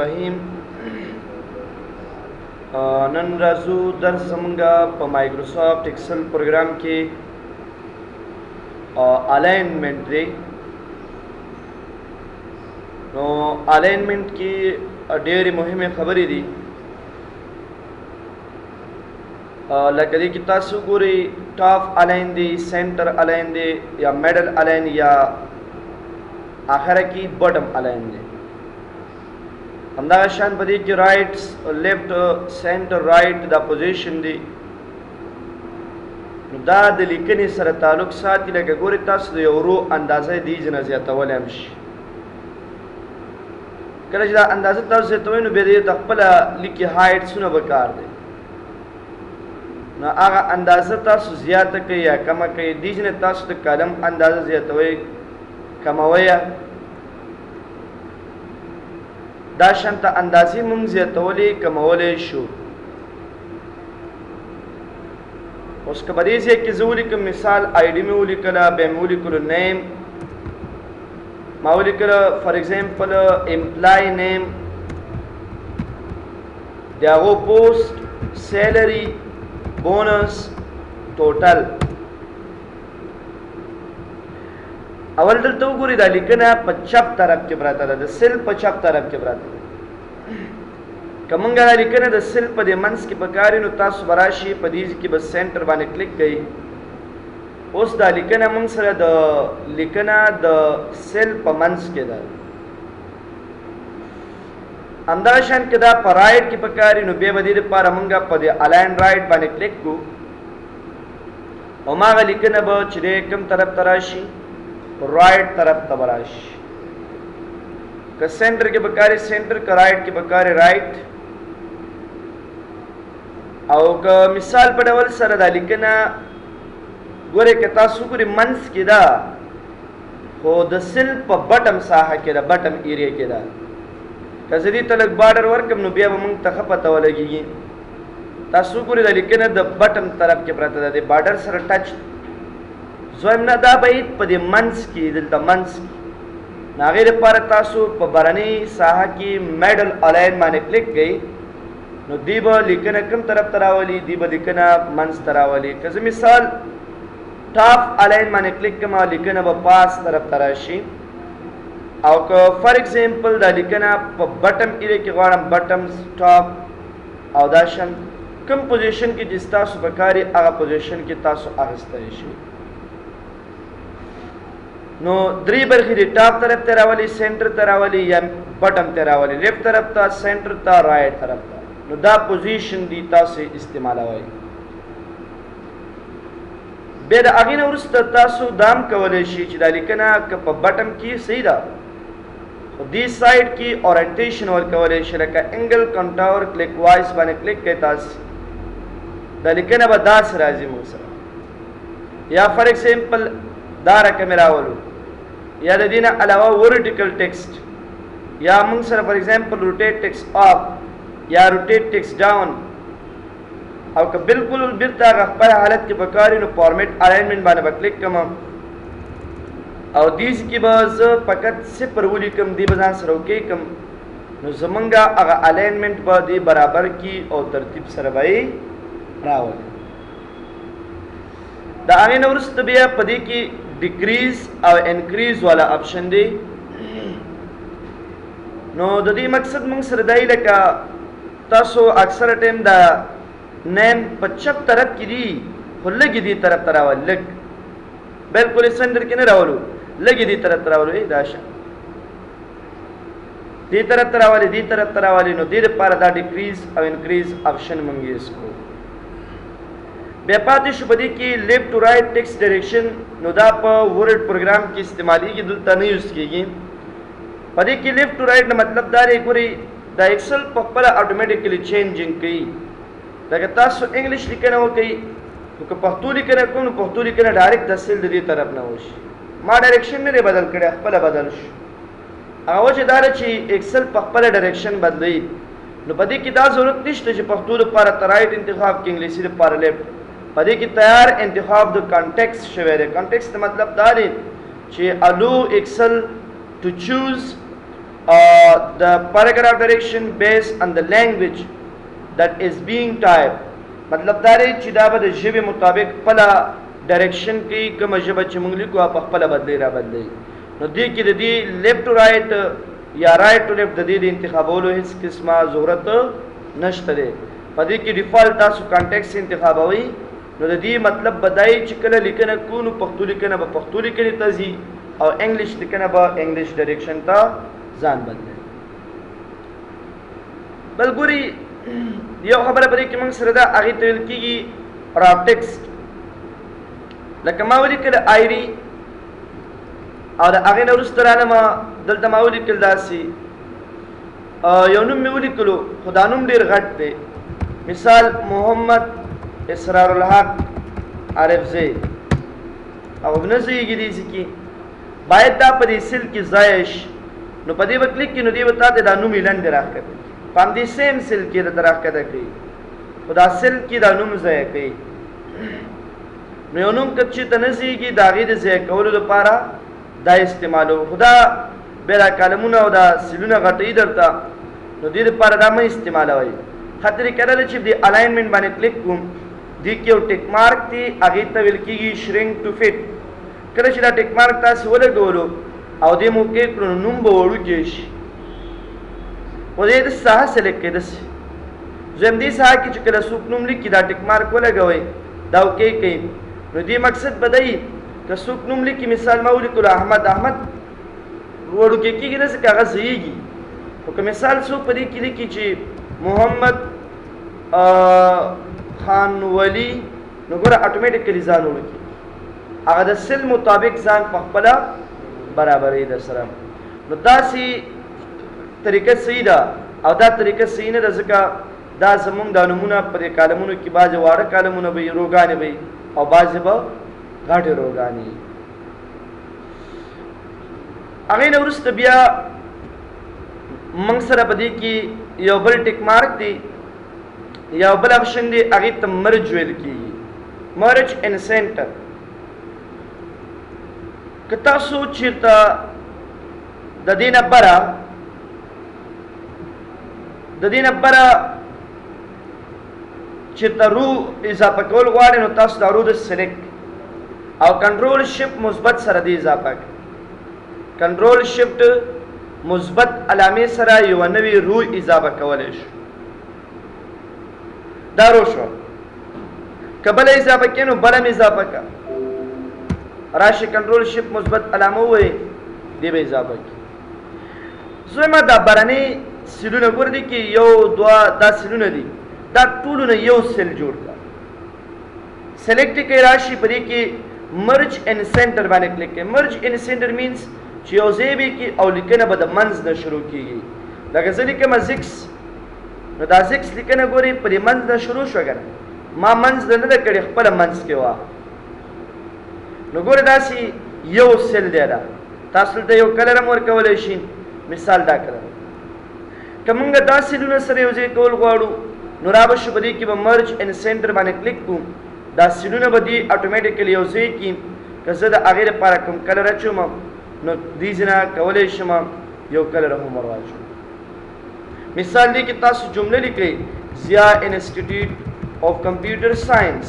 रहीम नन राजू दर्स जमंगा प माइक्रोसॉफ्ट एक्सेल प्रोग्राम के अलाइनमेंट दे नो अलाइनमेंट की डेरी मुहिम खबरी दी लकदी की तासु गोरी टॉप अलाइन दी सेंटर अलाइन दे या मिडल अलाइन या आखिर की बॉटम अलाइन दे अंदाशान पदी की राइट लेफ्ट सेंटर राइट द पोजीशन दी दा द लिखनी सर ताल्लुक साथी लगे गोरी तासु दे औरो अंदाज़े दी जना ज़्यादा वाले हमश कल जरा अंदाज़े तासु तो इन्हें बेदे तकपला लिखी हाइट सुना बकार दे ना आगा अंदाज़े तासु ज़्यादा कहीं या कम कहीं दी जने तासु द कलम अंदाज़े ज़्यादा वे कम हुआ दाशंता अंदाज़ी मुंज़े तोली कमोले शो उसके बाद ये कि ज़ूली की मिसाल आईडी में उली कला बेमूली कलो नेम माउली कला फॉर एग्जांपल एम्प्लॉय नेम दियागो पोस्ट सैलरी बोनस टोटल अवल दल तो गुरी दाली कना 50 तरफ के बराता द सेल 50 तरफ के बराता कमंगा दाली कना द सेल पदे मंस की बकारी नु तासु बराशी पदीज की बस सेंटर बाने क्लिक गई उस दाली कना मंसर द लिकना द सेल प मंस के दा अंदाशान के दा पराइट की बकारी नु बेबदी दे पार मंगा पदे अलाइन राइट बाने क्लिक को ओमा गली कना ब चरे कम तरफ तराशी राइट तरफ तबराश का सेंटर के बकारे सेंटर का राइट के बकारे राइट और का मिसाल पड़वल सरदा लिखना गोरे के तासुकुरी मंस के दा हो द शिल्प बटम साहा के दा बटम एरिया के दा कजरी तलक बॉर्डर वर्क हम नुबिया बमंग तखपत वालगी तासुकुरी दा लिखना द बटम तरफ के प्रता दे बॉर्डर सर टच ज़्वमना दा बैत पदे मंस की दिलता मंस की नागेर पर तासु पबरनी साहा की मेडल अलाइन माने क्लिक गई नो दीबा लिखना कम तरफ तरावली दीबा लिखना मंस तरावली कज़ मिसाल टॉप अलाइन माने क्लिक कमा लिखना ब पास तरफ तराशी और का फॉर एग्जांपल दा लिखना प बटम इरे के गाड़म बटम्स टॉप और दाशन कम पोजीशन की जिस तासु बकारी आगा पोजीशन की तासु आगस्ताइशी नो द्री बरखी टॉप तरफ तेरावली सेंटर तेरावली या बटम तेरावली लेफ्ट तरफ था सेंटर था राइट तरफ था नो दा पोजीशन दी ता से इस्तेमाल हुई बेद अगिन उरस्त तासु दाम कवले शी चिदाली कना क बटम की सीधा तो दी साइड की ओरिएंटेशन और कवले शरका एंगल कंटावर क्लिक वाइस बने क्लिक के तास दलिकना बदास राजी मुसरा या फॉर एग्जांपल दारा कैमरा वालों या दीना अलावा वर्टिकल टेक्स्ट या मंगसर for example rotate text up या रोटेट टेक्स्ट डाउन और का बिल्कुल बिरता पर हालत के बकारी नो फॉर्मेट अलाइनमेंट बाने पर क्लिक कमा और दीस की बस पकत से परवली कम दी बजा सरोके कम नो जमंगा अगा अलाइनमेंट पर दी बराबर की और तरतीब सरबाई रावल द आगे नवरस्त बिया पदी की डिक्रीज और इंक्रीज वाला ऑप्शन दे नो ददी मकसद मंग सरदाई लका तासो अक्सर टाइम दा नेम 75 तरफ की दी हो लगी दी तरफ तरावल लग बिल्कुल सेंटर के न रावलो लगी दी तरफ तरावलो ए दाशा दी तरफ तरावली नो दी पर दा डिक्रीज और इंक्रीज ऑप्शन मंगी इसको बेपाती शुबदी की left to right text direction नुदा पर वर्ड प्रोग्राम की इस्तेमाली की दुलता नहीं यूज की पदी की लेफ्ट टू राइट मतलब दारे पूरी द एक्सेल पपला ऑटोमेटिकली चेंजिंग की लगे तासु इंग्लिश लिखना हो कई तो पख्तू लिखना कौन पख्तू लिखना डायरेक्ट दसिल दी तरफ ना होश मा डायरेक्शन ने बदल करे पला बदलश आवाज दारे ची एक्सेल पपला डायरेक्शन बदली नो पदी की दा जरूरत निश्ते ची पख्तू पर राइट इंतखाब की इंग्लिश पर लेफ्ट पदी की तैयार इंतखाब द कॉन्टेक्स्ट शवेरे कॉन्टेक्स्ट मतलब दारी चे अलो Excel to choose the paragraph direction based on the language that is being typed. मतलब دا دی چې دا به د ژبې مطابق خپله ډایرکشن کوي، کومه ژبه چې موږ لیکو په خپله بدلی را بدلی. نو دې کې د دې لیفټ ټو رایټ یا رایټ ټو لیفټ د دې د انتخابولو هیڅ قسمه ضرورت نشته دی. په دې کې ډیفالټ تاسو کانټیکس انتخابوئ. نو د دې مطلب بدای چې کله لیکنه کو نو پښتو لیکنه به پښتو لیکنې ته ځي او انګلیش لیکنه به انګلیش ډایرکشن ته ځان بدلوي. بل ګوري یو خبره پرې کې موږ سره دا هغې ته ویل کېږي را ټیکسټ. لکه ما ولیکل آیري او د هغې نه وروسته رانه دلته ما ولیکل داسې یو نوم مې ولیکلو خو دا نوم ډېر غټ دی. مثال محمد اسرار الحق عارف زی او نه ځایږي دې کې باید دا په دې سیل کې ځای شي. نو په دې به کلیک کړي نو دې به تا ته دا نوم یې لنډې راښکته په همدې سیم سیل کې درته راښکته کوي خو دا سیل کې دا نوم ځای کوي. نو یو نوم که چېرته نه ځایږي د هغې د ځای کولو لپاره دا استعمالوو. خو دا بیا دا کالمونه او دا سیلونه غټوي درته نو دې لپاره دا مه استعمالوئ. ښه طریقه دا ده چې دې الاینمنټ باندې کلیک کوم، دې کې یو ټیک مارک دی هغې ته ویل کېږي شرینک ټو فټ. کله چې دا ټیک مارک تاسې ولګولو او دې موقع کړو نو نوم به وړوکی شي. خو دې داسې ساحه سلیکټ کړئ داسې دویم دې ساحه کې چې کله څوک نوم لیکي دا ټیک مارک ولګوئ دا اوکې کوي. نو دې مقصد به دی که څوک نوم لیکي مثال ما ولیکلو احمد وړوکی کېږي داسې که هغه ځایږي. خو که مثال څوک په دې کې لیکي چې محمد خان ولی نو ګوره اټومیټیکلی ځان وړوکی هغه د سل مطابق ځان په خپله برابروي در سره. نو داسې طریقه صحیح ده او دا طریقه صحیح نه ده ځکه دا زمونږ دا نومونه په دې کالمونو کې بعضې واړه کالمونه به وي روګانې به وي او بعضې به غټې روګانې وي. هغې نه وروسته بیا موږ سره په دې کې یو بل ټیک مارک دی یو بل اپشن دی هغې ته مرج ویل کېږي مرج ان سینټر. که تاسو چېرته د دې نه بره چېرته رو اضافه کول غواړئ نو تاسو دا رو د سلیکټ او کنټرول شفټ مثبت سره دې اضافه کړئ. کنټرول شفټ مثبت علامې سره یوه نوې رو اضافه کولی شو. دا رو شو. که بله اضافه کړئ نو بله م اضافه کړه. راشي کنټرول شفټ مثبت علامه ووایئ دې به اضافه کړي. دویمه دا برنۍ سیلونه ګوره دي کې یو دوه دا سیلونه دي دا ټولونه یو سیل جوړ کړه. سلیکټ یې کوئ راشي په دې کې مرج ان سینټر باندې کلیک کوئ. مرج ان سینټر مینس چې یو ځای به کې او لیکنه به د منځ نه شروع کېږي. لکه زه لیکم زیکس نو دا زیکس لیکنه ګورئ په دې منځ نه شروع شوه که نه ما منځ نه ده کړې خپله منځ کې وه. نو ګوره داسې یو سیل دی دا تاسو دلته یو کلر هم ورکولی شئ. مثال دا کلر که موږ دا سیلونه سره یو ځای کول غواړو نو را به شو په دې کې به مرج ان سینټر باندې کلیک کوو دا سیلونه به دې اټومیټیکلی یو ځای کړي. که زه د هغې لپاره کوم کلر اچوم نو دې ځای نه کولی شم یو کلر هم ور واچوم. مثال دی کې تاسو جمله لیکئ ضیا انسټیټیوټ آف کمپیوټر ساینس.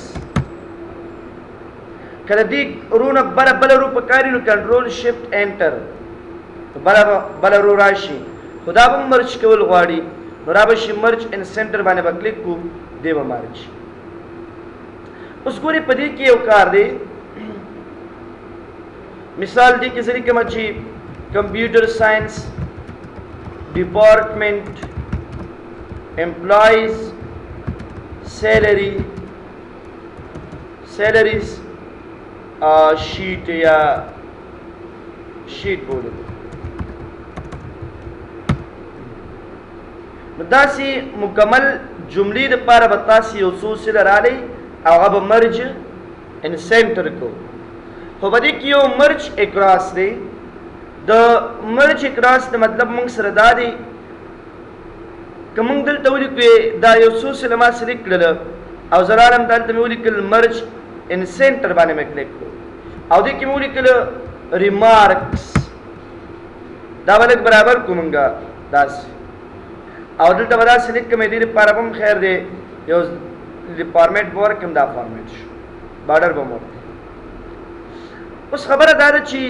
کله دې رو نه بله رو پکار وي نو کنټرول شفټ انټر بله رو راشي. خو دا به مرچ کول غواړي نو را به شي مرچ ان سینټر باندې به کلیک کړو دی به مرچ. اوس ګورئ په دې کې یو کار دی. مثال دی کې زه لیکم چې کمپیوټر ساینس ډپارټمنټ امپلایز سیلریز شیټ یا شیټ بولو. نو داسې مکمل جملې دپاره به تاسې یو څو سیله رالی او هغه به مرج ان سینټر کو. خو په دې کې یو مرج اکراس دی. د مرج اکراس د مطلب موږ سره دا دی که موږ دلته ولیکو دا یو څو سیله ما سلیکټ کړله او زه راغلم دلته مې ولیکل مرج ان سینټر باندې مې کلیک کړو او دې کې مې ولیکل ریمارکس دا ولک برابر کومنګا داس او دلته ودا سلیک کې مې دې لپاره هم خیر دی یو فارمیټ ورکم دا فارمیټ شو بارډر به مور اوس خبره دا ده چې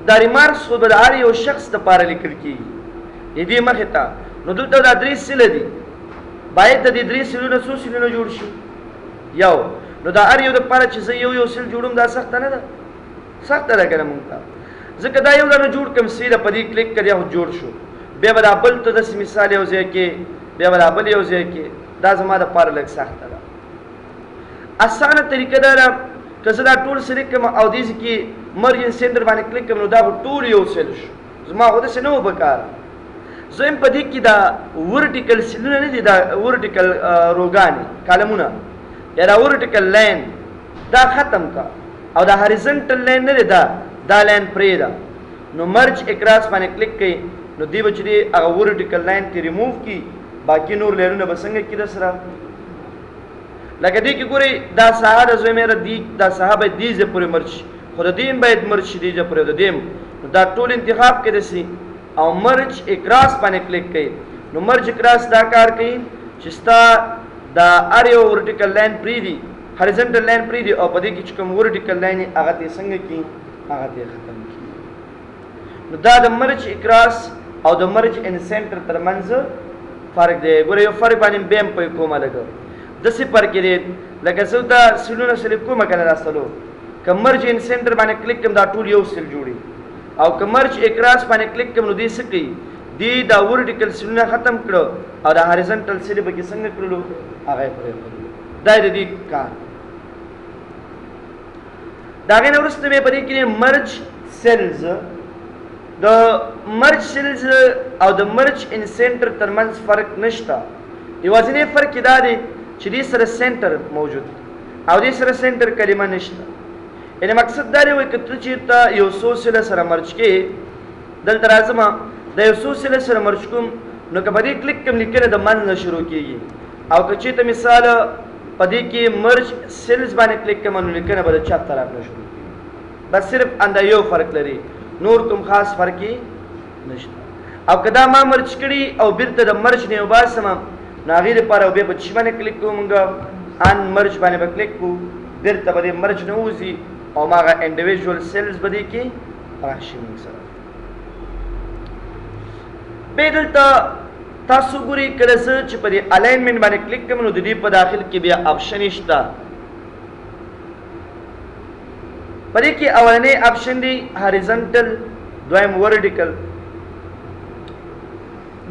دا ریمارکس خو به د هر یو شخص دپاره لیکل کېږي د دې مخې ته نو دلته دا درې سیله دي باید د دې درې سیلونه څو سیلونه جوړ شي یو نو دا هر یو دپاره چې زه یو سیل جوړم دا سخته نه ده سخته ده که نه مونږ ته ځکه دا یو دانه جوړ کړم سیده په دې کلیک کړې او جوړ شو بیا به دا بل ته داسې مثال یو ځای کې بیا به دا بل یو ځای کې دا زما دپاره لږ سخته ده اسانه طریقه دا ده که زه دا ټول سلیک کړم او دې کې مرجن سینټر باندې کلیک کړم نو دا به ټول یو سیل شو زما خو داسې نه و پکار زم په دې کې دا ورټیکل سیلونه نه دي دا ورټیکل روګانې کالمونه یا دا ورټیکل لاین دا ختم کا او دا هاریزنټل لاین نه دی دا لاین پرې ده نو مرج اکراس باندې کلیک کړئ نو دی به چې دی هغه ورټیکل لاین ته ریموو کړي باقي نور لینونه به څنګه کړي سره لکه دې کې ګورئ دا ساحه ده زوی مېره دا ساحه باید دې ځای پورې مرج شي خو د دې باید مرج شي دې ځای پورې د دې نو دا ټول انتخاب کړی سي او مرج اکراس باندې کلیک کړئ نو مرج اکراس دا کار کوي چې ستا دا هر یو ورټیکل لاین پرېږدي هاریزنټل لاین پرېږدي او په دې کې چې کوم ورټیکل لاین یې هغه ته څنګه کړي هغه ته ختم کړي نو دا د مرج اکراس او د مرج ان سینټر ترمنځ فرق دی ګوره یو فرق باندې بیا هم پوه کومه لږه داسې فرق دی لکه زه دا سیلونه سلیپ کومه که نه دا څلور که مرج ان سینټر باندې کلیک کړم دا ټول یو سیل جوړي او که مرج اکراس باندې کلیک کړم نو دې څه کوي دې دا ورټیکل سیلونه ختم کړو او دا هاریزنټل سیل به کې څنګه کړلو هغه یې پرېښودلو دا د دې کار د هغې نه وروسته بیا په دې کې مرج سیلز د مرج سیلز او د مرج ان سینټر ترمنځ فرق نشته یوازینی فرق یې دا دی چې دې سره سینټر موجود او دې سره سینټر کلمه نشته یعنې مقصد دا دی وایي که ته چېرته یو څو سیله سره مرج کې دلته راځم د یو څو سیله سره مرج کوم نو که په دې کلیک کړم لیکنه د منځ نه شروع کېږي او که چېرته مثال په دې کې مرج سیلز باندې کلیک کړم نو لیکنه به د چپ طرف نه شروع کېږي بس صرف اندا یو فرق لري نور کوم خاص فرق یې نشته او که دا ما مرج کړي او بیرته د مرج نه وباسم نو هغې دپاره بیا په چې باندې کلیک کوو مونږ ان مرج باندې به کلیک کوو بیرته به دې مرج نه وځي او ما هغه انډیویژول سیلز به دې کې راشي مونږ سره بیا دلته تاسو ګورئ کله زه چې په دې الاینمنټ باندې کلیک کوم نو د دې په داخل کې بیا آپشن شته په دې کې اولنی آپشن دی هاریزنټل دویم ورټیکل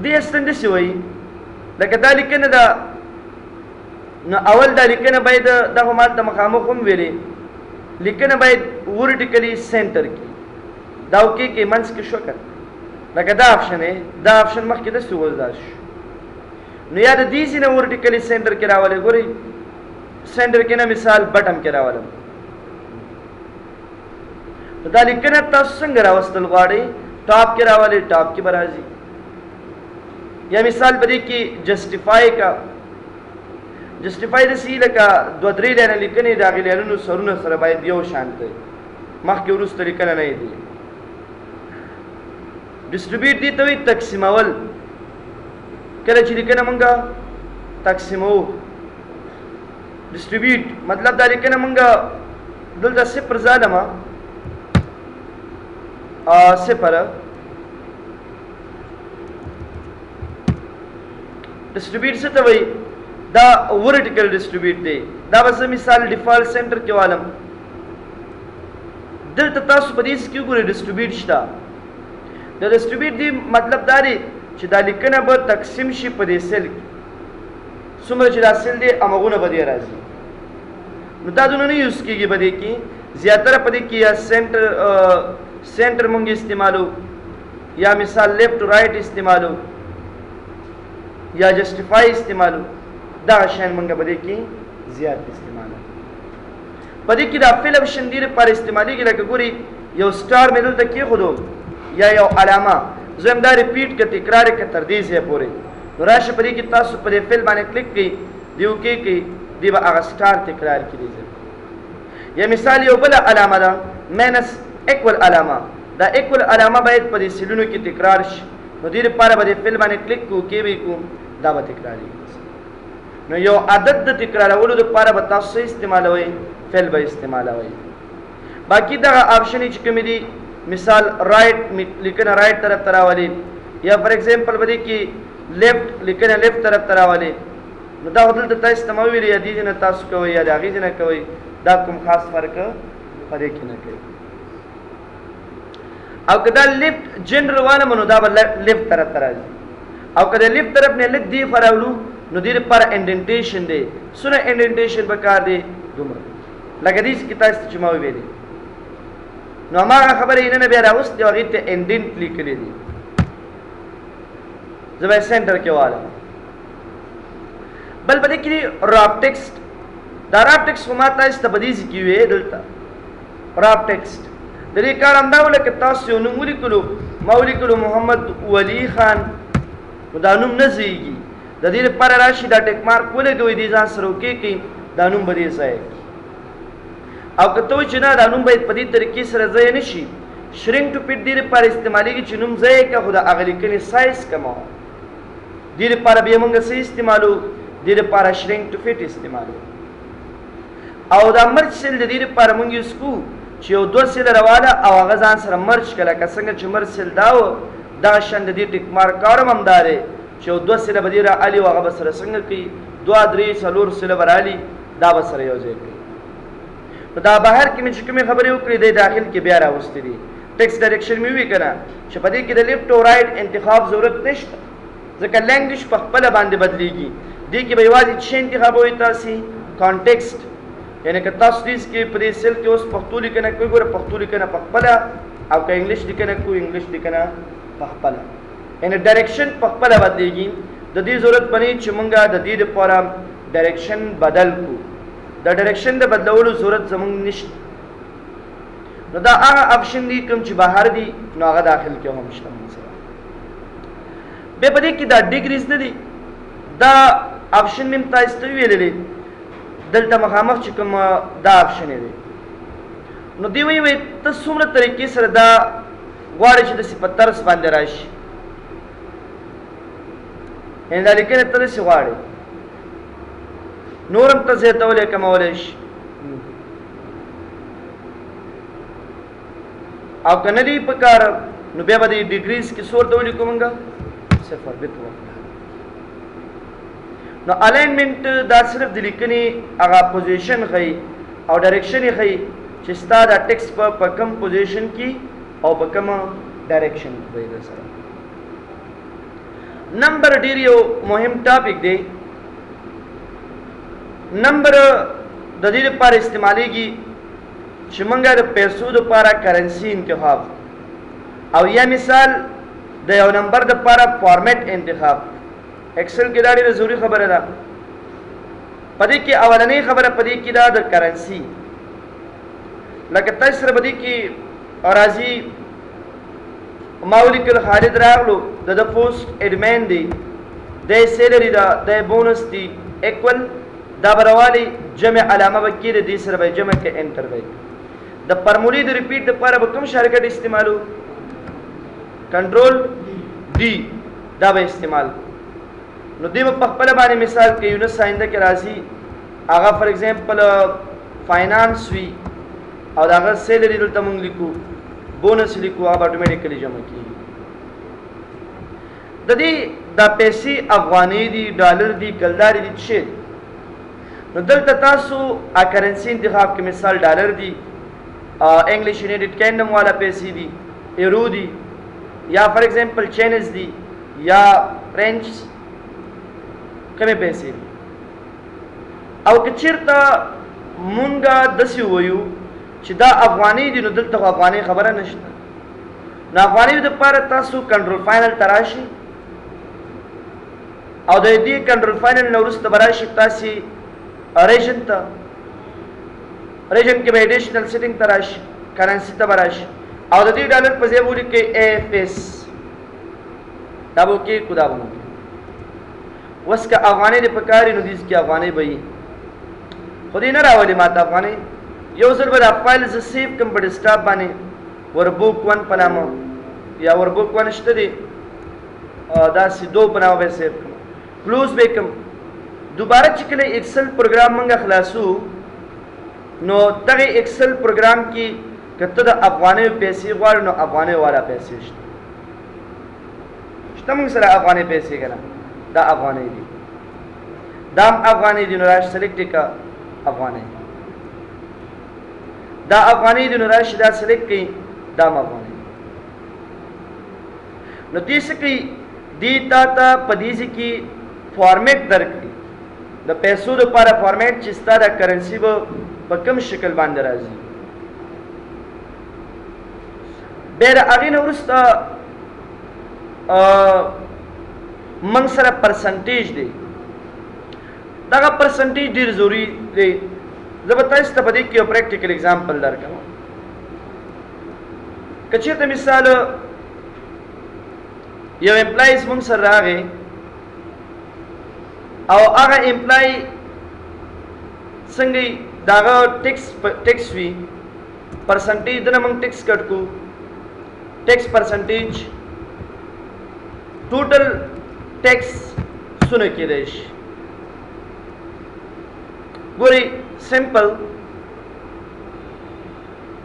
دې اصلاً داسې وایي لکه دا لیکنه ده نو اول دا لیکنه باید دغه مال ته مخامخ هم ویلې لیکنه باید ورټیکلی سینټر کې دا وکې کې منځ کې شو کړه لکه دا آپشن دی دا آپشن مخکې داسې وځدا شو نو یا د دې ځای نه ورټیکلی سینټر کې راولئ ګورئ سینټر کې نه مثال بټم کې راولم دا لیکنه تاسو څنګه راوستل غواړئ ټاپ کې راولئ ټاپ کې به راځي یا مثال په دې کې جسټیفای کا جسټیفای داسې لکه دوه درې لاینه لیکنې د هغې لاینونو سرونه سره باید یو شان دی مخکې وروسته لیکنه نه دی ډسټریبیوټ دې ته وایي تقسیمول کله چې لیکنه مونږ تقسیموو ډسټریبیوټ مطلب دا لیکنه مونږ دلته صفر ځالمه صفر ډسټریبیوټ څه ته وایي دا ورټیکل ډسټریبیوټ دی دا به زه مثال ډیفالټ سینټر کې والم دلته تاسو په دې کې وګورئ ډسټریبیوټ شته د ډسټریبیوټ دی مطلب دا دی چې دا لیکنه به تقسیم شي په دې سیل کې څومره چې دا سیل دی همغونه به دې راځي نو دا دونه نه یوز کېږي په دې کې زیاتره په دې کې یا سینټر مونږ استعمالو یا مثال لیفټ رائټ استعمالو یا جسټیفای استعمالو دا شیان مونږ په دې کې زیات استعمالو په دې کې دا فعل آپشن دی لپاره استعمالېږي لکه ګورئ یو سټار مې دلته کېښودو یا یو علامه زه هم دا ریپیټ که تکرار که تر دې ځایه پورې نو راشه په دې کې تاسو په دې فعل باندې کلیک کړئ دی اوکې کړئ دی به هغه سټار تکرار کړي یا مثال یو بله علامه ده مینس اکول علامه دا اکول علامه باید په دې سیلونو کې تکرار شي. نو دې لپاره به فعل باندې کلیک کو کې به کو دا به تکراری. نو یو عادت د تکرارولو لپاره به تاسو استعمالوي فعل به استعمالوي. باقی دا آپشن چې کوم دي مثال رائٹ لیکنه رائٹ طرف تراولي یا فار ایگزامپل باندې کې لیفٹ لیکنه لیفٹ طرف تراولي. نو دا هدل ته تاسو تموي لري دي نه تاسو کوي یا دا غي نه کوي دا کوم خاص فرق پرې کې نه کوي. او کدا لیفٹ جنرال والا منو دا لیفٹ طرف تراځي او کدا لیفٹ طرف نه لیک دی فراولو نو دې پر انډنټیشن دی سونه انډنټیشن وکړ دی دومره لکه دې کې تاسو چې ما ویلې نو ما خبرې نه بیا راوست دی هغه ته انډنټ لیکلې دي زما سنټر کې والا بل بده کې راب ټیکسټ دا راب ټیکسټ ما تاسو ته بدیز کې وې دلته راب ټیکسټ د دې کار انداول کې تاسو نو مولیکلو مولیکلو محمد ولی خان دا نوم نه زیږي د دې لپاره راشي دا ټیک مارک ولګوي دي ځان سره کې کې دا نوم به دې ځای او کته چې نه دا نوم به په دې طریقې سره ځای نشي شرینګ ټو پیټ دې لپاره استعمالېږي چې نوم ځای کې خدا اغلی کې سایز کمو دې لپاره به موږ سې استعمالو دې لپاره شرینګ ټو پیټ استعمالو او دا مرچ سل دې لپاره موږ یوز کو چې یو دوه سل رواله او هغه ځان سره مرچ کله که څنګه چې مرچ سل داو دا شند دې ټیک مارک کارم همدارې چې یو دوه سل بدیره علي او هغه سره څنګه کوي دوه درې څلور سل ورالي دا به سره یو ځای کوي. نو دا بهر کې چې کومې خبرې وکړې د داخل کې بیا راوستې دي ټیکسټ ډایرکشن مې وی کنه چې په دې کې د لیفټ او رائټ انتخاب ضرورت نشته ځکه لینګویج په خپل باندې بدلېږي دې کې به یوازې چې انتخاب وي تاسو کانټیکسټ یعنی که تاسو دې کې په دې سیل کې اوس پښتو لیکنه کوي ګوره پښتو لیکنه په خپل او که انګلیش لیکنه کوي انګلیش لیکنه په خپل یعنی ډایرکشن په خپل بدلېږي د دې ضرورت بنې چې مونږه د دې لپاره ډایرکشن بدل کو د ډایرکشن د بدلولو ضرورت زمونږ نشته. نو دا هغه آپشن دي کوم چې بهر دي نو هغه داخل کې هم شته مثلا به په دې کې دا ډیګریز نه دي دا آپشن مم تاسو ته ویلې دلته مخامخ چې کوم دا آپشن دی نو دی وی ته څومره طریقې سره دا غواړي چې د صفاترس باندې راشي ان دا لیکنه ته څه غواړي نورم ته زه ته ولې کومول شي او کنه دی په کار نو بیا به د ډیګریز کې سور ته ولې کومګه صفر به تو نو الاینمنت دا صرف د لیکنې هغه پوزیشن خي او ډایرکشن خي چې ستاسو د ټیکسټ په کوم پوزیشن کې او په کوم ډایرکشن کې وي سره. نمبر ډیر یو مهم ټاپک دی نمبر د دې لپاره استعمالېږي چې موږ د پیسو لپاره کرنسی انتخاب او یا مثال د یو نمبر لپاره فارمیټ انتخاب ایکسل کې دا ډېره ضروري خبره ده پدې کې اولنۍ خبره پدې کې دا د کرنسی لکه تاسو سره پدې کې راځي ماولیکل خالد راغلو د پوسټ اډمن دی د سیلری دا د بونس دی ایکوال دا بروالی جمع علامه وکړي د دې سره به جمع کې انټر وای د فارمولې د ریپیټ لپاره به کوم شارټکټ استعمالو کنټرول ډي دا به استعمال نو دې په خپل باندې مثال کې یونس آینده کې راځي هغه فار ایگزامپل فاینانس وی او دا هغه سیلری دلته مونږ لیکو بونس لیکو هغه اتوماتیکلی جمع کیږي د دې د پیسې افغاني دي ډالر دي کلداري دي څه نو دلته تاسو ا کرنسی انتخاب کې مثال ډالر دي انګلیش یونایټډ کینګډم والا پیسې دي یورو دي یا فار ایگزامپل چاینیز دي یا فرنچ کومه پیسې دي او که چیرته مونږه دسی وایو چې دا افغاني دي نو دلته افغاني خبره نشته نو افغاني د لپاره تاسو کنټرول فاینل تراشي او د دې کنټرول فاینل نو ورسته براشي تاسو ریجن ته ریجن کې به ایډیشنل سیټینګ تراشي کرنسی ته براشي او د دې ډالر په ځای وړي کې اف اس دا وو کې کو دا وو وسکه افغاني د پکاري نو دیس کې افغاني به خو دې نه راولي ماته افغاني یو ځل به د فایل ز سیو کوم په ډیسکټاپ باندې وربوک 1 په نامه یا وربوک 1 شته دی داسې 2 په نامه به سیف کړم کلوز به کوم دوباره چې کله ایکسل پروګرام موږ خلاصو نو دغه ایکسل پروګرام کې کته د افغاني پیسې غواړو نو افغاني والا پیسې شته موږ سره افغاني پیسې کنه دا افغاني دي دام افغاني دي نو راش سلیکټ کا افغاني دا افغاني دي نو راش دا سلیکټ کړي دام افغاني نو دې څه کوي دې تا ته پدیز کې فارمیټ درکړي د پیسو لپاره فارمیټ چې ستاره کرنسی به په کوم شکل باندې راځي بیر هغې نه وروسته موږ سره پرسنټیج دی دغه پرسنټیج ډېر ضروري دی زه به تاسو ته په دې کې یو پریکټیکل اگزامپل درکړم که چېرته مثال یو امپلایز موږ سره راغی او هغه امپلای څنګه داغه ټیکس وی پرسنټیج دنه موږ ټیکس کټ کو ټیکس پرسنټیج ټوټل ټیکس سونه کېدای شي ګوري سمپل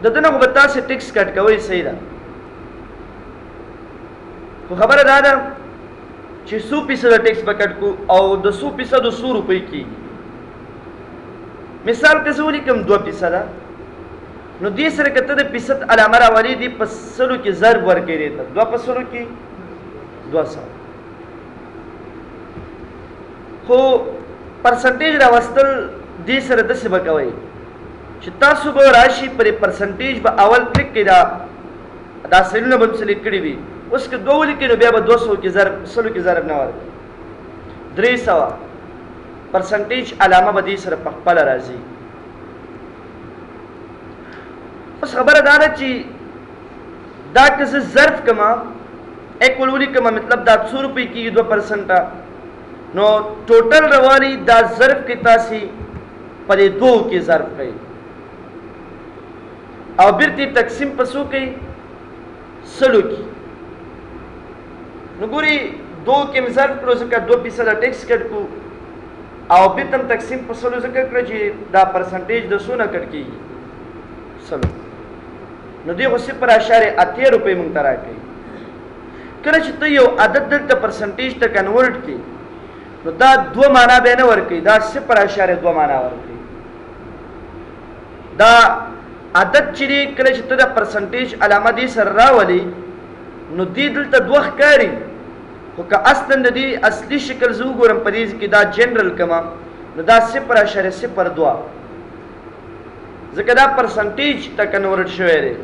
دنه خو به تاسو ټیکس کټ کوئ صحیح ده خو خبره دا ده چې 100% ټیکس پکټ کو او د 100% 100 روپۍ کېږي مثال که زه ولیکم 2% نو دې سره که ته د فیصد علامه راولې دي په سلو کې ضرب ورکوي دی ته 2 په سلو کې 200 خو پرسنټیج راوستل دې سره داسې به کوئ چې تاسو به راشي پرې پرسنټیج به اول کلیک کړئ دا سلونه به سلیکټ کړي وي اوس که 2 ولیکئ نو بیا به 200 کې ضرب سلو کې ضرب نه ورکوي 300 پرسنټیج علامه به دې سره په خپله راځي اوس خبره دا ده چې دا که زه ضرب کړمه ایکول ولیکمه مطلب دا 100 روپۍ کېږي 2% نو ټوټل روالي دا ضرب کې تاسې په دې 2 کې ضرب کوئ او بیرته تقسیم په څو کوئ سلو کې نو ګوري 2 کې مې ضرب کړو ځکه 2% ټیکس کټ کو او بیرته تقسیم په سلو ځکه کړو چې دا پرسنټیج د څونه کټ کېږي سلو نو دې خو 0.8 روپۍ مونږ ته راکوي کله چې ته یو عدد دلته پرسنټیج ته کنورټ کړي نو دا 2 معنا به نه ورکوي دا 0.2 معنا ورکوي دا عدد چې دی کله چې ته د پرسنټیج علامه دې سره راولي نو دې دلته 2 ښکاري خو که اصلا د دې اصلي شکل زه وګورم په دې کې دا جنرل کما نو دا 0.02 ځکه دا پرسنټیج ته کنورټ شوی دی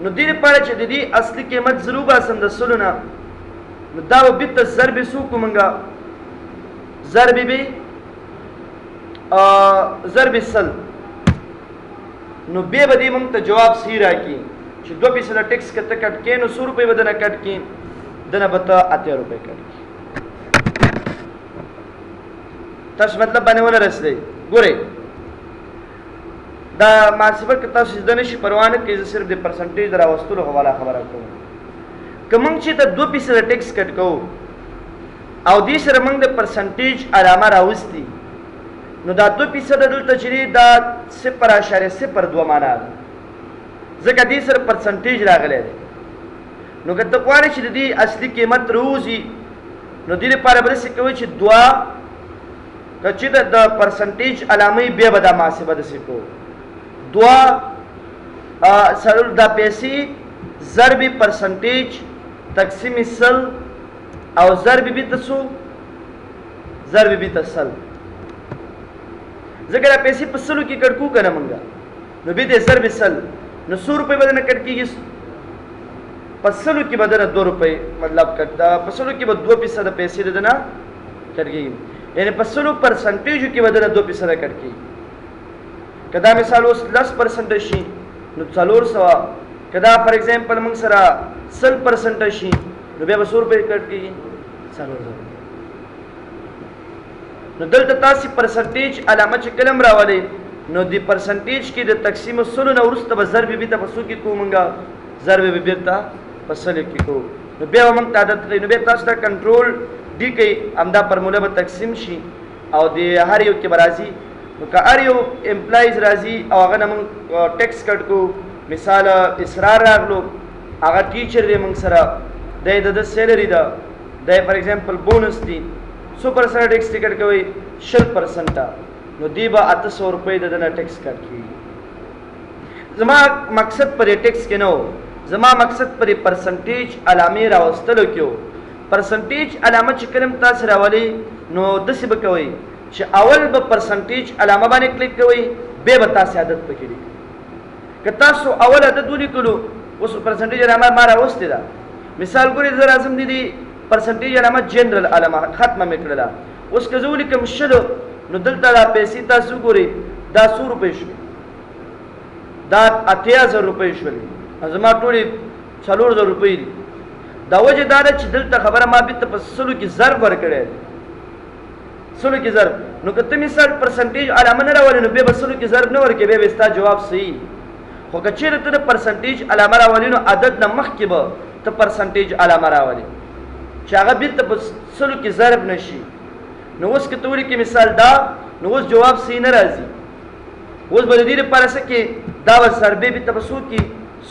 نو دې لپاره چې د دې اصلي قیمت زه وباسم د سلو نه نو دا به بیرته ضرب څو کړو مونږه ضرب سل نو بیا به دې مونږ ته جواب صحیح راکړي چې 2% ټیکس که ته کټ کړې نو 100 روپۍ به دنه کټ کړي دنه به ته 80 روپۍ کټ کړي تاسو مطلب باندې ونه رسېدئ ګورئ دا محاسبه که تاسو زده نشي پروا نه کوئ زه صرف د پرسنټیج د راوستلو حواله خبره کوم که موږ چې ته 2% ټیکس کټ کوو او دې سره موږ د پرسنټیج علامه راوستي نو دا 2% دلته چې دی دا 0.02 معنا ده ځکه دې سره پرسنټیج راغلی دی نو که ته غواړې چې د دې اصلي قیمت راوځي نو دې لپاره به داسې کوئ چې 2 که چې د پرسنټیج علامه بیا به دا محاسبه داسې کوو 2 دا پیسې ضرب پرسنټیج تقسیم سل او ضرب بیته څو ضرب بیته سل ځکه دا پیسې په سلو کې کټ کوو که نه مونږ نو بیته ضرب سل نو 100 روپۍ به دنه کټ کېږي په سلو کې به دنه 2 روپۍ مطلب کټ دا په سلو کې به 2% پیسې د دنه کټ کېږي یعنی په سلو پرسنټیجو کې به دنه 2% کټ کېږي که دا مثال اوس 10% شي نو 400 که دا فار ایگزامپل موږ سره 100% شي نو بیا به 100 روپۍ کټ کېږي 400 نو دلته تاسې پرسنټیج علامه چې کلم راولئ نو دی پرسنټیج کې د تقسیم سلو نه وروسته به ضرب بي ته په څو کې کوو مونږه ضرب بي بیرته په سلو کې کوو نو بیا به مونږ ته عادت کوي نو بیا تاسو ته کنټرول ډي کوي همدا فرموله به تقسیم شي او د هر یو کې به راځي نو که هر یو امپلایز راځي او هغه نه مونږ ټیکس کټ کوو مثال اسرار راغلو هغه ټیچر دی مونږ سره د سیلري ده د فار ایگزامپل بونس دی 100% ټیکس ټیکټ کوي 0% نو دی به 800 روپۍ د دنه ټیکس کټ کیږي زما مقصد پر ټیکس کې نو زما مقصد پر پرسنټیج علامه راوستلو کې پرسنټیج علامه چې کلم تاسو راولي نو د څه بکوي چې اول به پرسنټیج علامه باندې کلیک کوي به به تاسو عادت پکړي که تاسو اول عادت ولیکلو اوس پرسنټیج علامه ما راوستي دا مثال ګوري زه راځم دي پرسنټیج علامه جنرال علامه ختمه میکړه اوس که زه ولیکم شلو نو دلته دا پیسې تاسو ګوري دا 100 روپۍ شوې دا 8000 روپۍ شولې زما ټولې 4000 روپۍ دي دا وجه دا ده چې دلته خبره ما بیرته په سلو کې ضرب ورکړی سلو کې ضرب نو که ته مثال پرسنټیج علامه نه راولې نو بیا به سلو کې ضرب نه ورکړې بیا به ستا جواب صحیح خو که چېرې ته د پرسنټیج علامه راولې نو عدد نه مخکې به ته پرسنټیج علامه راولې چې هغه بیرته په سلو کې ضرب نه شي نو اوس که ته ولیکې مثال دا نو اوس جواب صحیح نه راځي اوس به د دې لپاره څه کې دا به ضربې بیرته په څو کې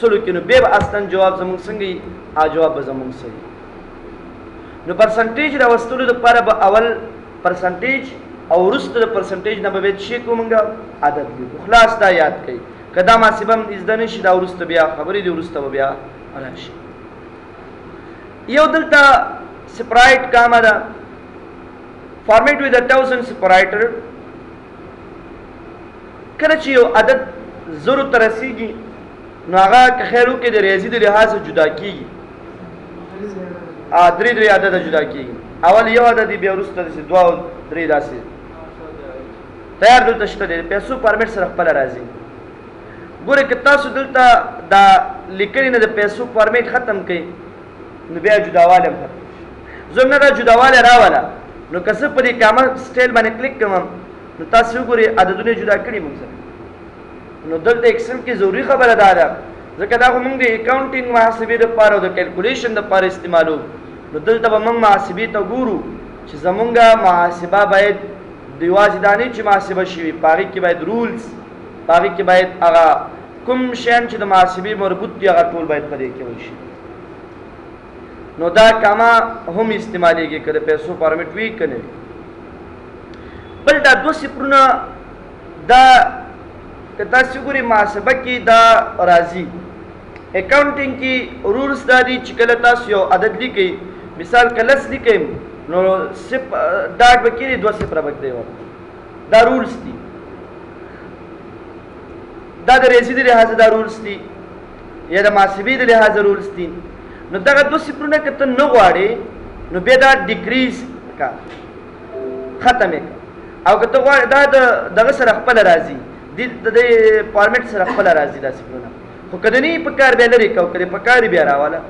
سلو کې نو بیا به اصلا جواب زموږ څنګه وي جواب به زموږ صحیح نو پرسنټیج راوستلو دپاره به اول پرسنټیج او وروسته د پرسنټیج نه به بیا څه کوو مونږ عادت لیکو خلاص دا یاد کړئ که دا محاسبه هم زده نه شي دا وروسته بیا خبرې دي وروسته به بیا راشي یو دلته سپرایټ کامه ده فارمیټ with a 1000 separator کله چې یو عدد زرو ته رسیږي نو هغه که خیر وکړي د ریاضي د لحاظه جدا کېږي درې عدده جدا کېږي اول یو عدد دی بیا وروسته داسې دوه او درې داسې تیار دلته شته دی د پیسو فارمیټ سره خپله راځي ګورئ که تاسو دلته دا لیکنې نه د پیسو فارمیټ ختم کړئ نو بیا جداوالی هم ختم شي زه نه دا جداوالی راوله نو که زه په دې کامه سټایل باندې کلیک کوم نو تاسو وګورئ عددونه یې جدا کړي موږ سره نو دلته ایکسل کې ضروري خبره دا ده ځکه دا خو موږ د اکاونټینګ محاسبې دپاره او د کیلکولیشن دپاره استعمالو نو دلته به موږ محاسبې ته ګورو چې زمونږ محاسبه باید د یوازې دا نه چې محاسبه شوي په هغې کې باید رولز په هغې کې باید هغه کوم شیان چې د محاسبې مربوط دي هغه ټول باید په دې کې وشي نو دا کامه هم استعمالیږي که د پیسو فارمیټ وي که نه وي بل دا دوه صفرونه دا که تاسو ګورئ محاسبه کې دا راځي اکاونټینګ کې رولز دا دي چې کله تاسو یو عدد لیکئ مثال که لس لیکئ نو ډاټ به کېږي 2 صفره به کېږي دا رولز دي دا د ریاضي د لحاظه دا رولز دي یا د محاسبې د لحاظه رولز دي نو دغه 2 صفرونه که ته نه غواړې نو بیا دا ډیکریز کا ختم یې او که ته غواړې دا دغه سره خپله راځي د فارمیټ سره خپله راځي دا صفرونه خو که د نه یې په کار بیا لرې کوه که دې په کار یې بیا راوله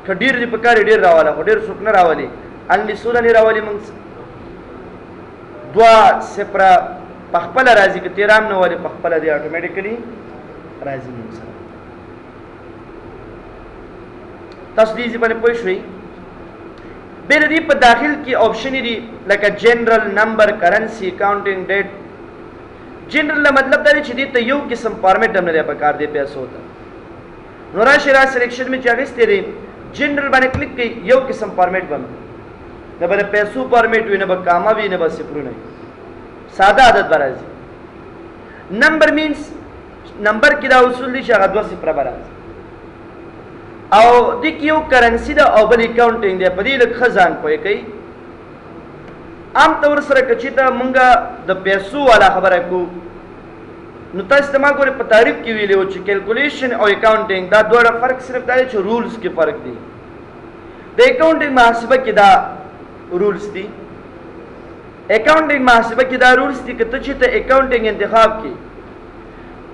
که ډېر دې په کار یې ډېر راوله خو ډېر څوک نه راولي انلی سوله نه راولي موږ 2 صفره په خپله راځي که تیرام نه ولې په خپله دی اټومیټیکلي راځي موږ سره تاسو دې ځای باندې پوه شوئ بیا د دې په داخل کې آپشنې دي لکه جنرل نمبر کرنسي اکاونټینګ ډیټ جنرل نه مطلب دا دی چې دې ته یو قسم فارمیټ هم نه دی پکار دی پیسو ته نو راشي را سلیکشن مې چې اخیستی دی جنرل باندې کلیک کوي یو قسم فارمیټ به نه به د پیسو فارمیټ وي نه به کامه وي نه به صفرونه وي ساده عدد به راځي نمبر مینس نمبر کې دا اصول دي چې هغه 2 صفره به راځي او دې کې یو کرنسي ده او بل اکاونټینګ دی په دې لږ ښه ځان پوه کوئ عام طور سره که چېرته مونږ د پیسو والا خبره کوو نو تاسو ته ما ګورې په تعریف کې ویلي وو چې کیلکولیشن او اکاونټینګ دا دواړه فرق صرف دا دی چې رولز کې فرق دی د اکاونټینګ محاسبه کې دا رولز دي اکاونټینګ محاسبه کې دا رولز دي که ته چېرته اکاونټینګ انتخاب کړي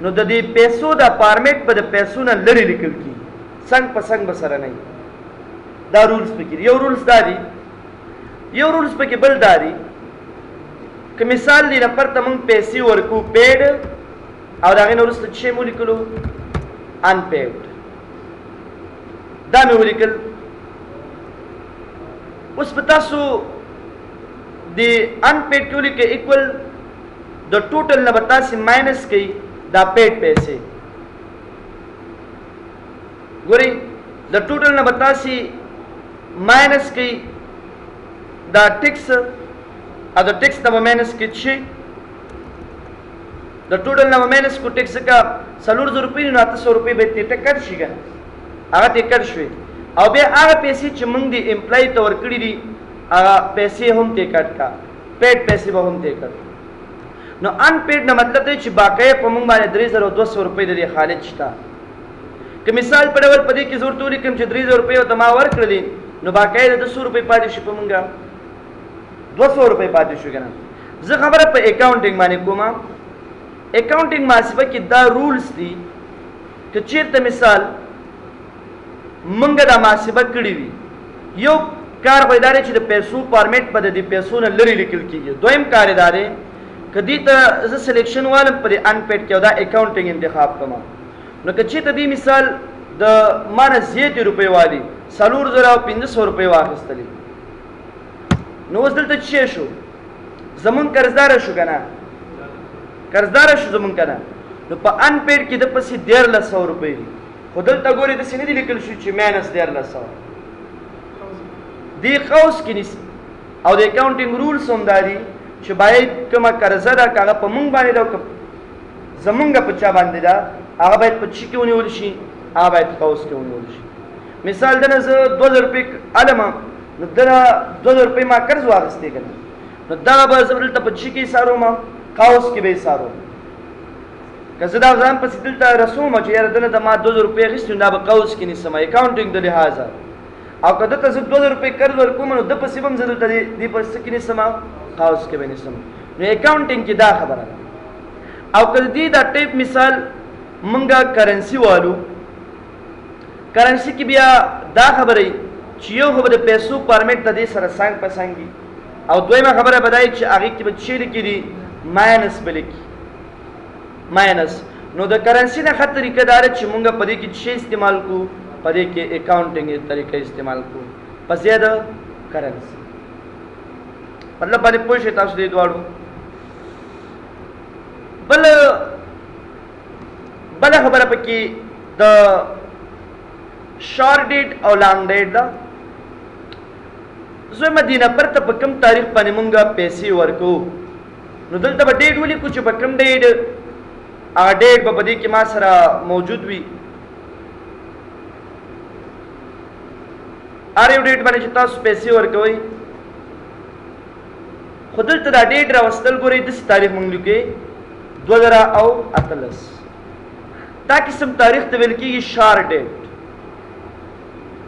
نو د دې پیسو دا فارمیټ به د پیسو نه لرې لیکل کېږي څنګ په څنګ به سره نه وي دا رولز پکې یو رولز دا دي یو رولز پکې بل دا دي که مثال دی نفر ته موږ پیسې ورکو پیډ او د هغې نه وروسته چې مو لیکلو unpaid دا مې ولیکل. اوس په تاسو د unpaid کې ولیکئ equal د ټوټل نه به تاسې ماینس کوئ دا پیډ پیسې. ګورئ د ټوټل نه به تاسې ماینس کوئ دا ټیکس او د ټیکس نه به ماینس کوئ شي د ټوټل نه به ماینس کو ټیکس ځکه 400 روپۍ نو 800 روپۍ به ترې کټ شي که هغه ترې کټ شوې او بیا هغه پیسې چې موږ د امپلای ته ورکړي دي هغه پیسې هم ترې کټ کا پیډ پیسې به هم ترې کټ. نو انپیډ نه مطلب دی چې باقی په موږ باندې 3200 روپۍ د دې خالد شته. که مثال په ډول په دې کې زه ورته ولیکم چې 3000 روپۍ ورته ما ورکړلې نو باقی د 200 روپۍ پاتې شي په موږ 200 روپۍ پاتې شو که نه. زه خبره په اکاونټینګ باندې کوم. اکاونټینګ محاسبه کې دا رولز دي که چېرته مثال موږ دا محاسبه کړې وي یو کار خو دا دی چې د پیسو فارمیټ به د دې پیسو نه لرې لیکل کېږي. دویم کار یې دا دی که دې ته زه سلیکشن والم په دې انپیډ کې او دا اکاونټینګ انتخاب کړم نو که چېرته دې مثال د ما نه زیاتې روپۍ والي 4500 روپۍ واخیستلې نو اوس دلته څه شو زمونږ قرضداره شو که نه قرضداره شو زمونږ که نه نو په انپیډ کې د پسې 1300 روپۍ دي خو دلته ګورې داسې نه دي لیکل شو چې ماینس 1300 دې قوس کې نیسي او د اکاونټینګ رولز هم دا دي چې باید کومه قرضه ده که هغه په موږ باندې ده او که زمونږ په چا باندې ده هغه باید په چي کې ونیول شي هغه باید قوس کې ونیول شي. مثال دنه زه 2000 روپۍ علم نو دنه 2000 روپۍ ما قرض واخیستې که نه نو دغه به زه دلته په چي کې ایساروم قوس کې به ایساروم. که زه دا ځان پسې دلته رسوم چې یاره دنه د ما 2000 روپۍ اخیستې نو دا به قوس کې نیسم اکاونټینګ د لحاظه او که دته زه 2000 روپۍ قرض ورکوم نو د پسې به هم زه دلته دې په څه کې نیسم قوس کې به نیسم. نو اکاونټینګ کې دا خبره ده. او که دې دا ټیپ مثال منګه کرنسی والو کرنسی کې بیا دا خبره چې یو خو به د پیسو فارمیټ د دې سره څنګ په څنګ او دویمه خبره به دا چې هغې کې به څه لیکي دي ماینس به لیکي ماینس. نو د کرنسی نه ښه طریقه دا ده چې مونږ په دې کې څه استعمال کړو په دې کې اکاونټینګ طریقه استعمال کړو په ځای د کرنسی. مطلب باندې پوه شئ تاسو دې دواړو. بله خبره پکې د شارټ ډیټ او لانګ ډیټ ده. زویمه دینه پرته په کوم تاریخ باندې مونږ پیسې ورکو نو دلته به ډیټ ولیکو چې په کوم ډیټ هغه ډیټ به په دې کې ما سره موجود وي. هر یو ډیټ باندې چې تاسو پیسې ورکوئ خو دلته دا ډیټ راوستل ګورئ داسې تاریخ مونږ لیکو 2018 دا قسم تاریخ ته ویل کېږي شارټ ډیټ.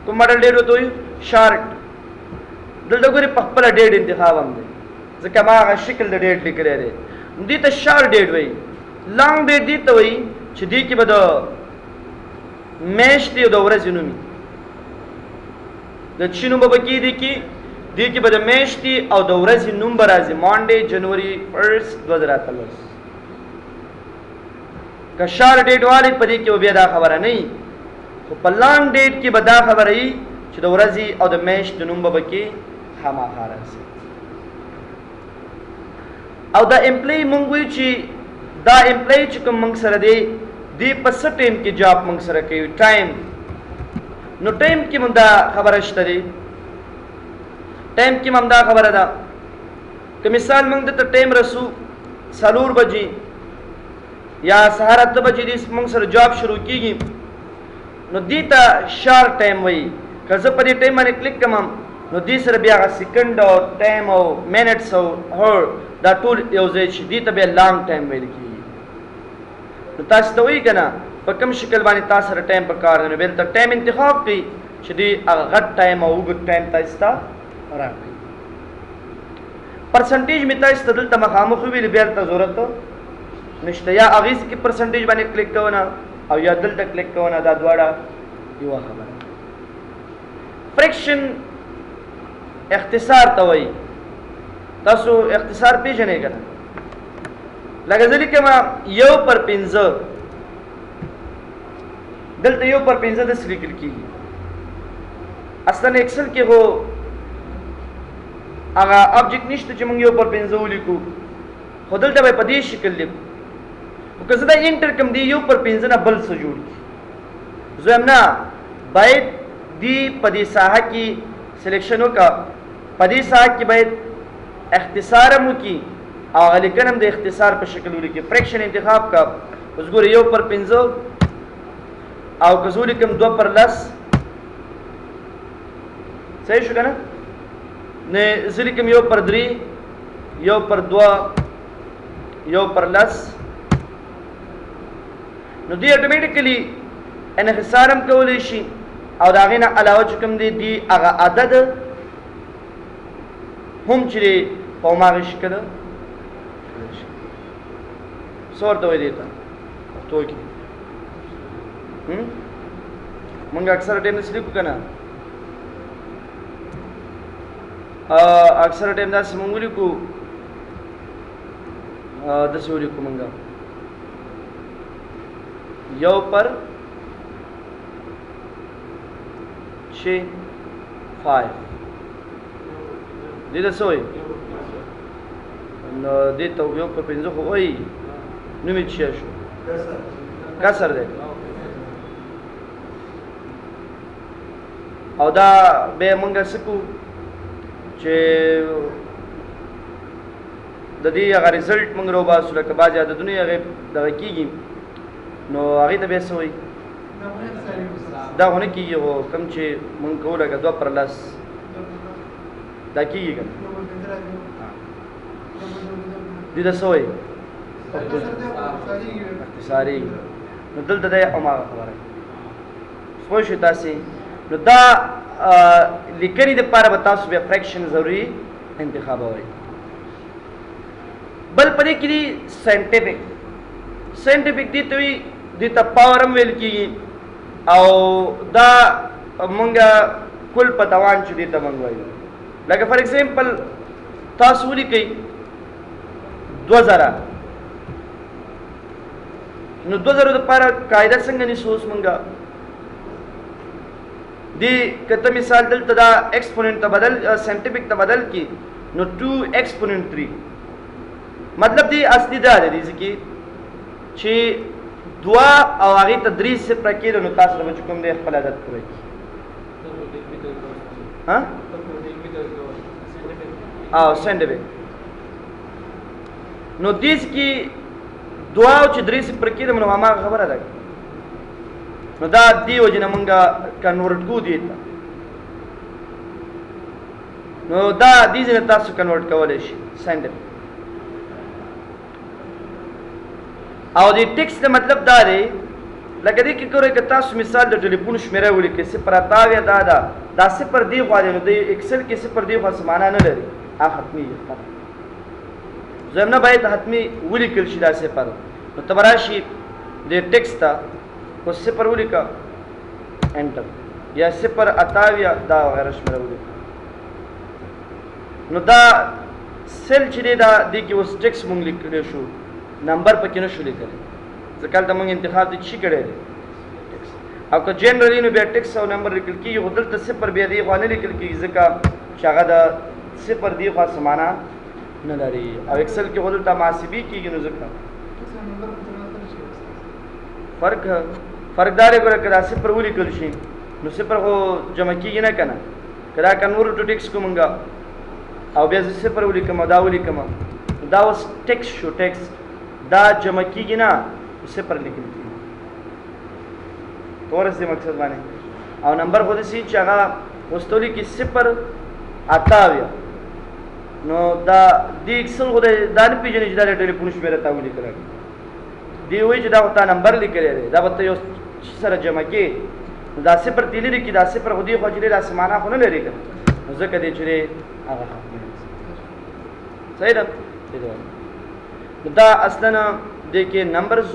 کوم ماډل ډیټ ورته وایو شارټ. دلته ګورئ په خپله ډیټ انتخاب هم دی ځکه ما هغه شکل د ډیټ لیکلی دی نو دې ته شارټ ډیټ وایي. لانګ ډیټ دې ته وایي چې دې کې به د میاشتې او د ورځې نوم وي د چې نوم به پکې دې کې به د میاشتې او د ورځې نوم به راځي مانډې جنوري 1 2018. که شارټ ډیټ والی په دې کې به بیا دا خبره نه وي خو په لانګ ډیټ کې به دا خبره وي چې د ورځې او د میاشت نوم به پکې خامخا راځي. او دا امپلای مونږ وایو چې دا امپلای چې کوم مونږ سره دی دی په څه ټایم کې جاب مونږ سره کوي ټایم. نو ټایم کې مونږ دا خبره شته دی ټایم کې مونږ دا خبره ده که مثال مونږ دته ټایم رسو 4 بجې یا سهار 8 بجې دې مونږ سره جاب شروع کېږي نو دې ته شارټ ټایم وایي. که زه په دې ټایم باندې کلیک کوم نو دې سره بیا هغه سیکنډ او ټایم او منټس او هور دا ټول یو ځای شي دې ته بیا لانګ ټایم ویل کېږي. نو تاسو ته وایي که نه په کوم شکل باندې تاسو سره ټایم پکار دی نو بیا ته ټایم انتخاب کړئ چې دې هغه غټ ټایم او اوږد ټایم تاسو ته راکړي. پرسنټیج مې تاسو ته دلته مخامخ وویل بیا ته ضرورت نشته یا هغې کې پرسنټیج باندې کلیک کوونه او یا دلته کلیک کوونه دا دواړه یوه خبره. فریکشن اختصار ته وایي. تاسو اختصار پیژنئ که نه لکه ځلې کما یو پر 15 دلته یو پر 15 د لیکل کیږي اصلا ایکسل کې هو هغه ابجیکټ نشته چې موږ یو پر 15 ولیکو خو دلته به په دې شکل لیکو که زه دا انټر کوم دی یو پر 15 نه بل څه جوړ کی زم نه باید دی په دې ساحه کې سلیکشن وکړه په دې ساحه کې باید اختصار مو کی او لیکن هم د اختصار په شکل ولیکي فریکشن انتخاب کا اوس ګوره یو پر 15 او کزولی کم 2 پر 10 صحیح شو کنه نه زلی کم یو پر 3 یو پر 2 یو پر 10 نو دی اتوماتیکلی انحصار هم کولی شي او دا غینه علاوه چې کوم دی هغه عدد هم چې په ماغه شکل صورت وې دیتا تو کی مونږ اکثر ټیم نس لیکو کنه اکثر ټیم دا سمونږ لیکو د سوري کومنګا یو پر 6 5 دې د سوې نو دې ته یو پر 15 خو وای نو می چیا شو کسر دی او دا به مونږ سکو چې د دې هغه ریزلټ مونږ رو باسو لکه باز عددونه هغه دغه کیږي نو هغه ته به سوې دا ونه کیږي او کم چې مونږ کوله که 2 پر 10 دا کیږي کنه دې د سوې اختصاری نو دلته د امه خبره خو شو تاسو نو دا لیکنې د پاره به تاسو به فریکشن ضروری انتخاب وای بل پدې کې دي ساينټیفیک دي ته د پاورم ویل کیږي او دا مونږه کل په توان چې دي ته مونږ وایو لکه فار ایگزامپل تاسو ولیکئ 2000 نو 2000 د پاره قاعده څنګه نشوس مونږه دی کته مثال دلته دا ایکسپوننٹ ته بدل ساينټیفیک ته بدل کی نو 2 ایکسپوننٹ 3 مطلب دی اصلي دا دی چې 2 او هغه تدریس سے پرکې نو تاسو به کوم دی خپل عادت کوي ها او ساينټیفیک نو دیس کی 2 او چې درې سے پرکې نو ما خبره ده نو دا دی وجه نه مونږه کنورټ کو دی نو دا دې نه تاسو کنورټ کولای شي ساينټیفیک او دې ټیکست مطلب دا دی لکه دې کې کومه که تاسو مثال د ټلیفون شمیره ولیکئ صفر اتاویا دا صفر دی خو دی نو د ایکسل کې صفر دی خو سمانه نه لري حتمی زمنا باید حتمی ولیکل شي دا صفر نو تبراشي د ټیکست کو صفر ولیکا انټر یا صفر اتاویا دا وغیرہ شمیره ولیکا نو دا سیل چې دا د کې اوس ټیکست مونږ لیکل شو نمبر پکې نه شو لیکل ځکه دا موږ انتخاب دي شي کړی او که جنرالي نو بیا ټیکس او نمبر لیکل کیږي خو دلته صفر بیا دی خو نه لیکل کیږي ځکه چې هغه د صفر دی خو سمانه نه لري او ایکسل کې ولته محاسبي کیږي نو ځکه فرق دار ګره کدا صفر ولیکل شي نو صفر خو جمع کیږي نه کنه کدا کنورټ ټو ټیکس کومګه او بیا صفر ولیکم دا ولیکم دا اوس ټیکس شو ټیکس دا جمع کیږي نه صفر لیکل کیږي تورس دې مقصد باندې او نمبر خو دې سي چې هغه مستولی کې صفر اتاویا نو دا دې اکسل خو دې دا نه پیژنې چې دا ټلیفون شمیره تا ولیکل دی وای چې دا وتا نمبر لیکل دی دا وته یو سره جمع کې دا صفر تیلې کې دا صفر خو دې خو چې دا سمانه خو نه لري ځکه دې چې هغه صحیح ده دا اصلا دې کې نمبرز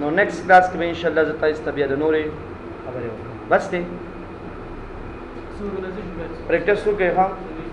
نو نیکسٹ کلاس کې ان شاء الله زتا استبیا د نورې خبرې وکړو بس ته پریکټس وکړئ ها